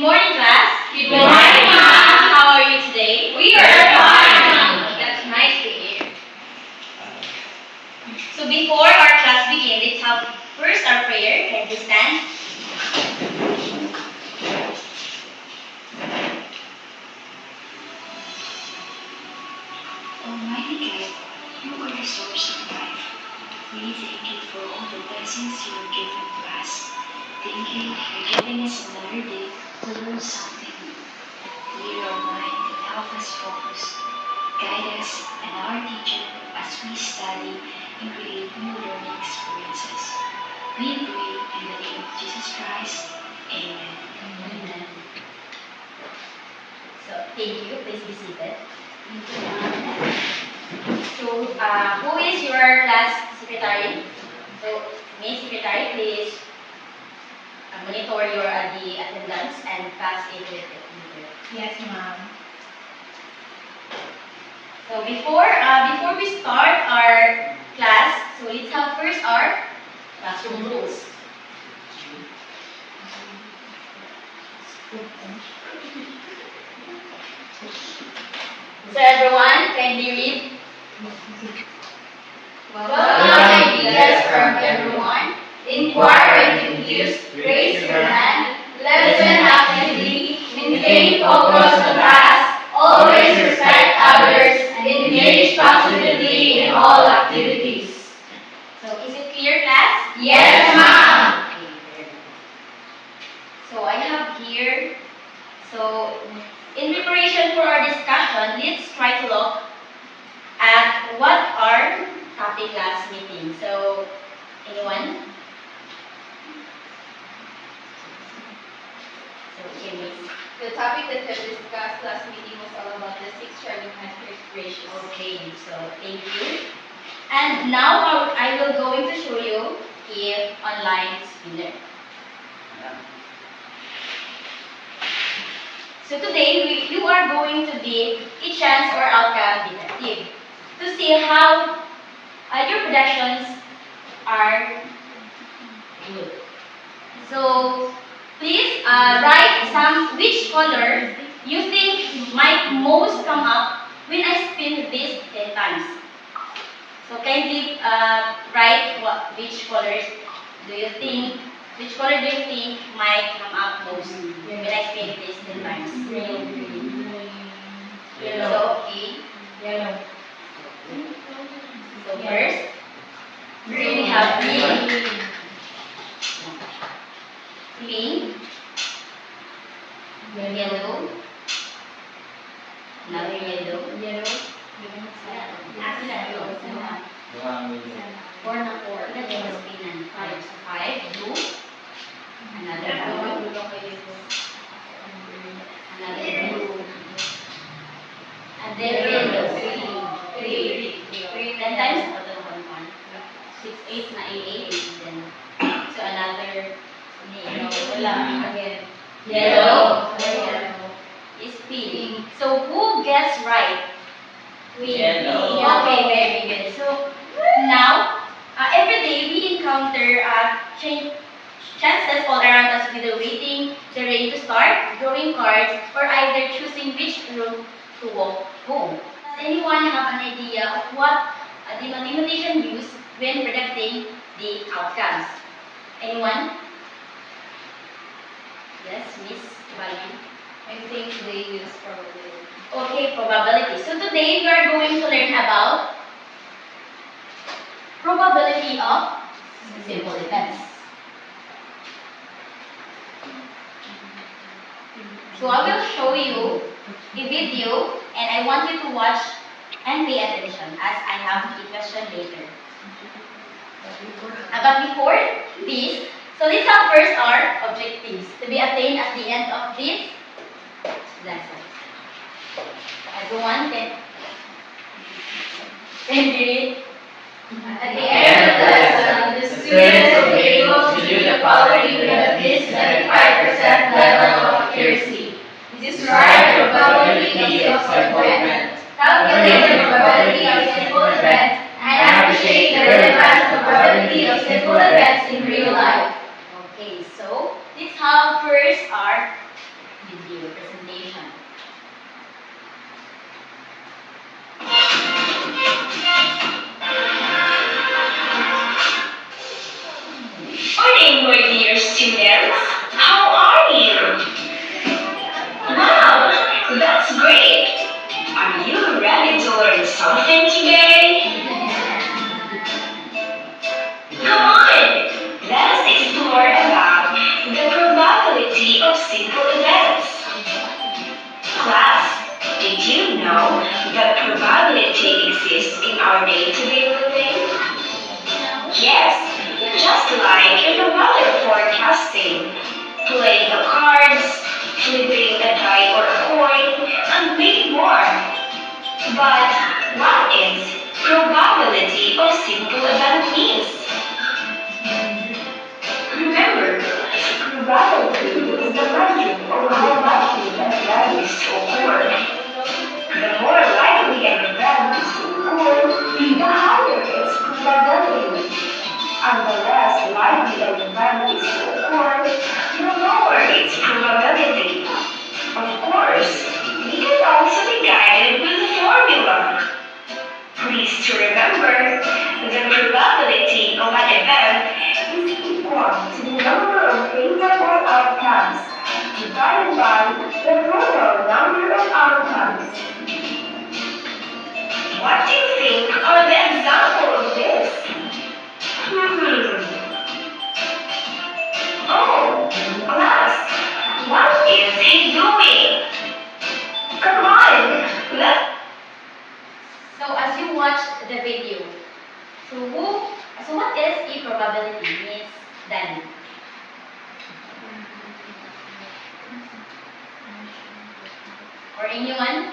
morning, class. Good morning, ma'am. How are you today? We are fine. That's nice to hear. So before our class begins, let's have first our prayer. Can you stand? Almighty God, you are the source of life. We thank you for all the blessings you have given to us. Thank you for giving us another day to learn something new. Clear our mind and help us focus. Guide us and our teacher as we study and create new learning experiences. We pray in the name of Jesus Christ. Amen. Amen. So thank you. Please be seated. So who is your class secretary? So Miss Secretary, please monitor your the attendance and pass it with the leader. Yes, ma'am. So before we start our class, so let's have first our classroom rules. So everyone, kindly read. Welcome ideas from everyone. Inquire when confused. Raise your hand. Listen actively. Maintain focus on task. Always respect others. Engage positively in all activities. So is it clear, class? Yes, ma'am. Okay, very good. So I have here, so in preparation for our discussion, let's try to look at what are topic last meeting. So, anyone? So, Miss. The topic that we discussed last meeting was all about the 6 trigonometric ratios. Okay, so thank you. And now I will going to show you a online spinner. So today you are going to be a chance or outcome detective to see how your predictions are good. So please write which color you think might most come up when I spin this 10 times. So kindly write which colors do you think might come up most when I spin this 10 times. Yellow. So okay. Yellow. So first, so we have green, pink, yellow, another yellow, Yellow. four na four, spinan, five, blue, another blue, and then yellow, three, 10 times, one, 6, 8 na 8, then, so another Wala. Again. yellow Yellow. is pink. So who gets right? Yellow. Okay, very good. So now, every day we encounter chances all around us with the waiting, the rain to start, drawing cards, or either choosing which route to walk home. Does anyone have an idea of what the mathematician used when predicting the outcomes? Anyone? Yes, Miss Valen. I think they use probability. Okay, probability. So today we are going to learn about probability of simple events. So I will show you a video and I want you to watch and pay attention as I have a question later. But before this, so let's have first our objectives to be attained at the end of this lesson. Everyone can you read? At the end of the lesson, the students will be able to do the following with at least 95% level of accuracy. Describe the probability of simple event, calculate the probability of simple event, and appreciate the relevance of probability of simple events in real life. Okay, so let's have first our great! Are you ready to learn something today? Come on! Let us explore about the probability of simple events. Class, did you know that probability exists in our day-to-day living? Yes, just like in the weather forecasting, playing the cards, flipping a die or a coin, and many more. But what is probability of simple event means? Remember, probability is the measure of how likely an event is to occur. The more likely an event is to occur, the higher its probability. And the less likely an event is to occur, the lower its probability. Of course, we can also be guided with a formula. Please to remember, the probability of an event is equal to the number of favorable outcomes divided by the total number of outcomes. What do you think are the example of this? Oh, class, what is he doing? Come on, let's... So as you watch the video, so what is a probability, Miss Danny? Or anyone?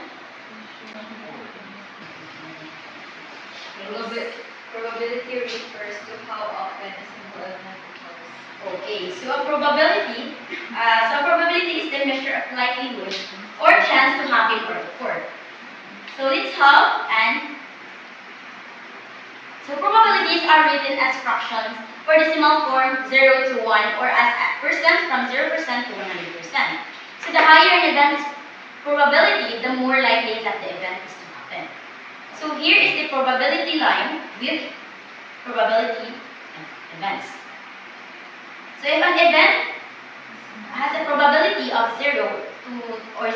Probability refers to how often a simple event occurs. Okay, so a probability is the measure of likelihood or chance to happen or occur. So let's have so probabilities are written as fractions for decimal form 0 to 1 or as percent from 0% to 100%. So the higher an event's probability, the more likely that the event is to happen. So here is the probability line with probability events. So if an event has a probability of 0 to or 0%,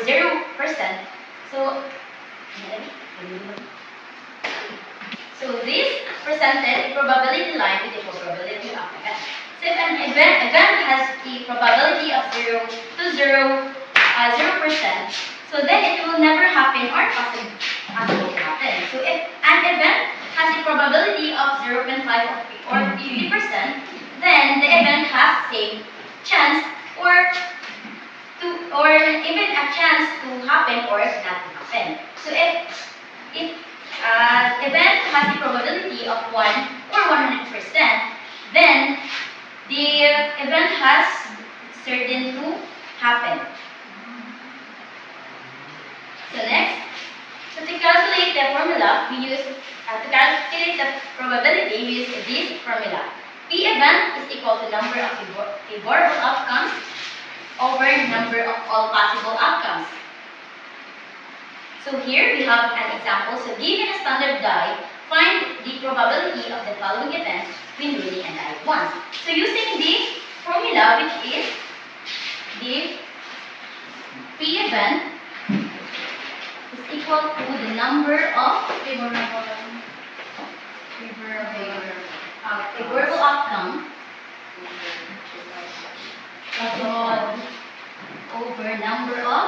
so this presented probability line with the probability of event. So if an event has a probability of 0 to 0%, so then it will never happen or possible to happen. So if an event has a probability of 0.5 or 50%, then the event has same chance or even a chance to happen or not to happen. So if event has a probability of 1 or 100%, then the event has certain to happen. So next, so to calculate the formula, we use to calculate the probability, we use this formula. P event is equal to number of favorable outcomes over number of all possible outcomes. So here we have an example. So given a standard die, find the probability of the following events when rolling a die once. So using the formula, which is the P event is equal to the number of favorable outcome over number of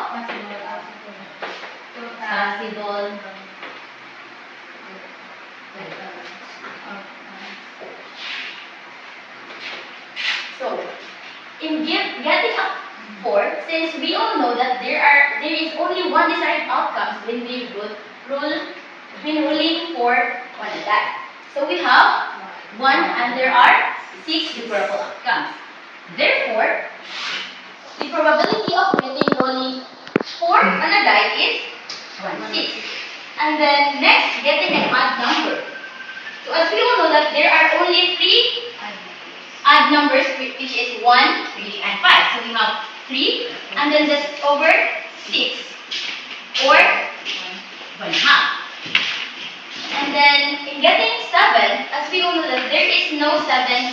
possible. So, in getting up 4, since we all know that there is only one desired outcomes when we when rolling 4 on a die. So we have 1 and there are 6 favorable outcomes. Therefore, the probability of getting rolling 4 on a die is 1/6. And then next, getting an odd number. So as we all know that there are only 3 odd numbers, which is 1, 3, and 5. So we have 3 and then just over 6 or 1/2. And then in getting 7, as we all know that there is no 7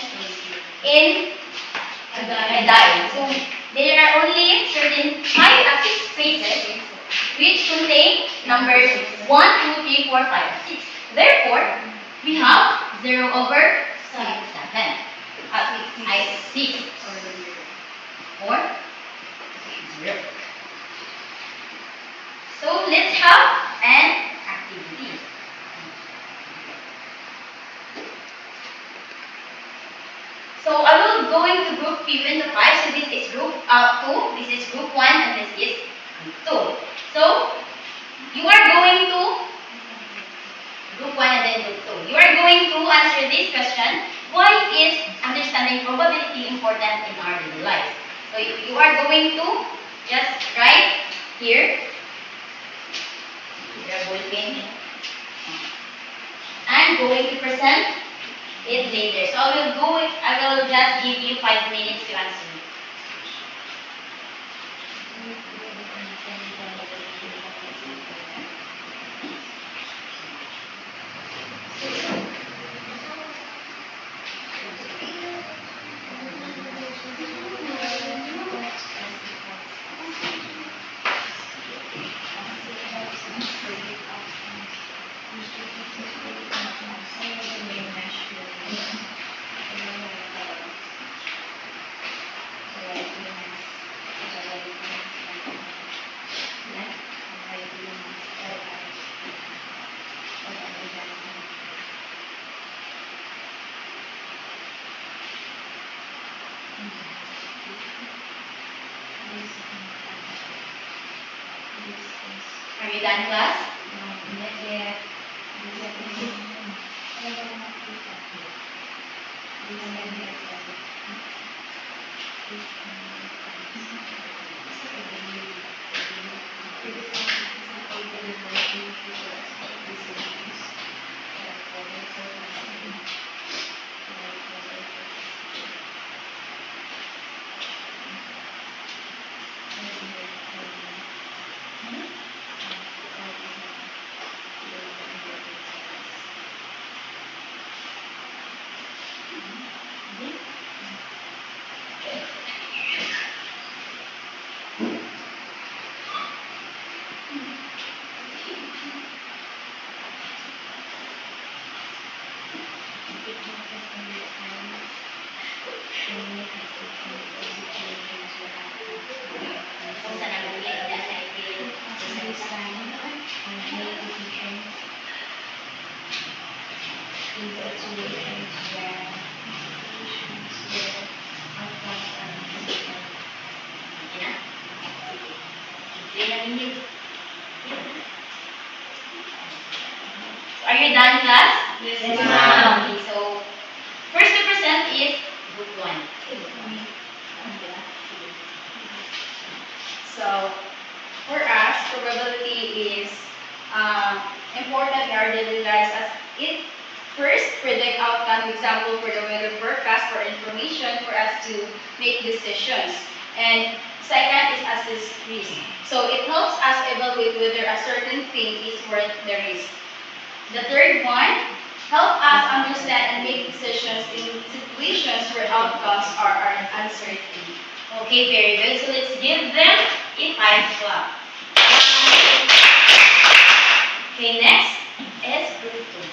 in a die. So there are only certain 5 or 6 spaces which contain numbers 1, 2, 3, 4, 5, 6. Therefore, we have 0 over 7. I 6 or 0. So let's have an activity. So I will go into group P into 5. So this is group 2, this is group 1, and this is group 2. So you are going to group 1 and then group 2. You are going to answer this question. Why is understanding probability important in our daily lives? So you are going to just write here. Your ballpen. And going to present it later. So I will just give you 5 minutes to answer. Are you done, class? Not yet. Kung saan nagulit na sa Are you done, class? Yes, ma'am. Okay, so first to present is group 1. So, for us, probability is important in our daily lives as it first predict outcome, example for the weather forecast for information for us to make decisions. And second is assess risk. So it helps us evaluate whether a certain thing is worth the risk. The third one, help us understand and make decisions in situations where outcomes are uncertain. Okay, very good. So let's give them a 5 clap. Okay, next is group 2.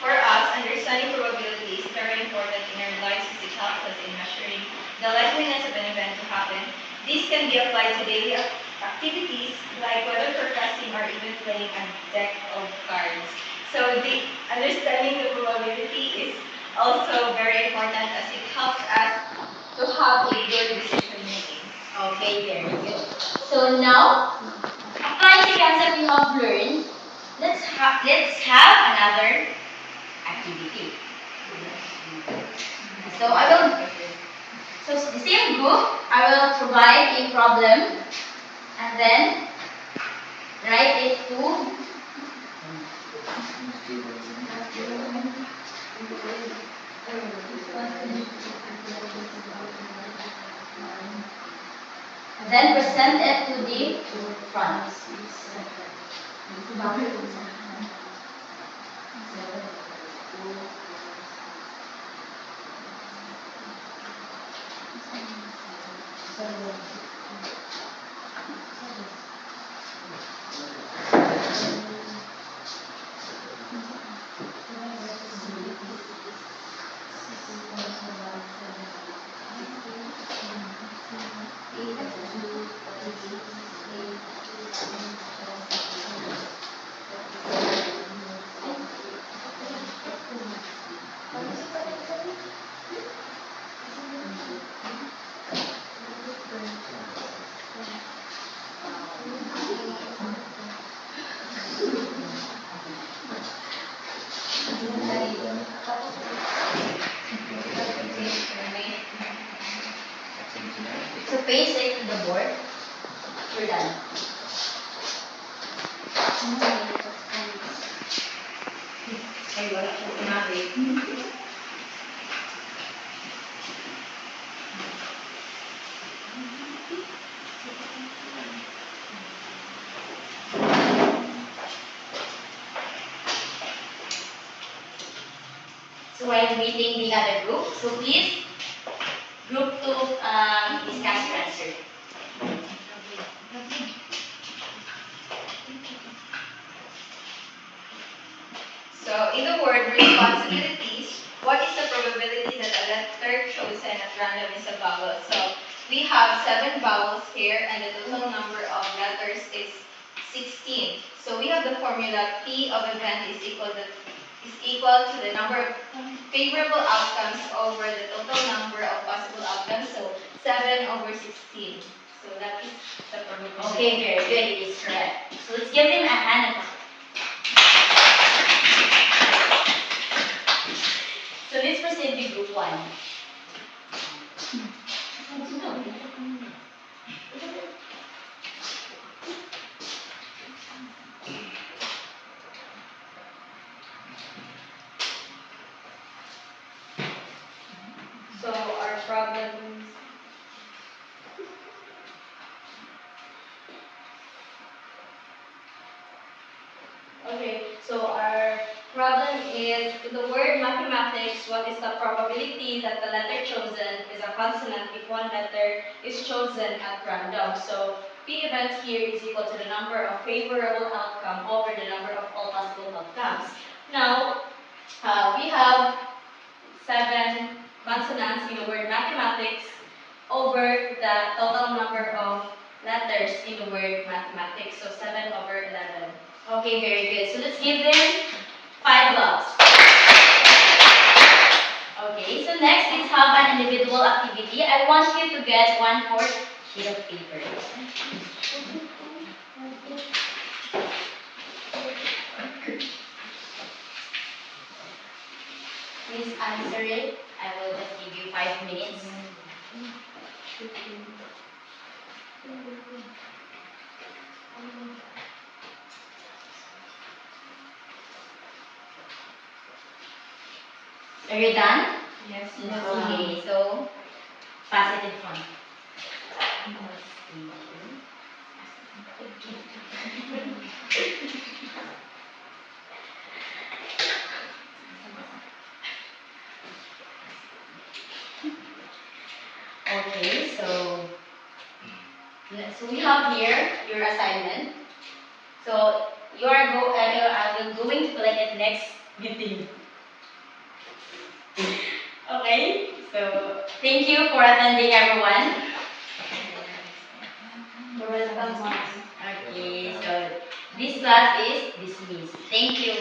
For us, understanding probability is very important in our lives as it helps us in measuring the likeliness of an event to happen. This can be applied to daily activities like weather forecasting or even playing a deck of cards. So the understanding the probability is also very important as it helps us to have a good decision making. Okay, very good. So now, applying the concept we have learned, let's have another activity. So the same group, I will provide a problem and then write it to then present it to the front. the board. You're done. Ay, wala ko kumabi. So while waiting the other group, so please, group 2, discuss your answer. So, in the word responsibilities, what is the probability that a letter chosen at random is a vowel? So, we have 7 vowels here and the total number of letters is 16. So, we have the formula P of event is equal to the number of favorable outcomes over the total number of possible outcomes. So, 7 over 16. So, that is the probability. Okay, very good. It is correct. So let's give them a hand clap. So let's proceed with group 1. So, our problems. Okay, so our problem is in the word mathematics, what is the probability that the letter chosen is a consonant if one letter is chosen at random? So P event here is equal to the number of favorable outcome over the number of all possible outcomes. Now, we have 7 consonants in the word mathematics over the total number of letters in the word mathematics. So 7 over 11. Okay, very good. So let's give them 5 blocks. Okay, so next let's have an individual activity. I want you to get 1/4 sheet of paper. Please answer it. I will just give you 5 minutes. Are you done? Yes. Okay, so pass it in front. Okay, so we have here your assignment. So I will going to collect it next meeting. Okay, so thank you for attending, everyone. Okay, so this class is dismissed. Thank you.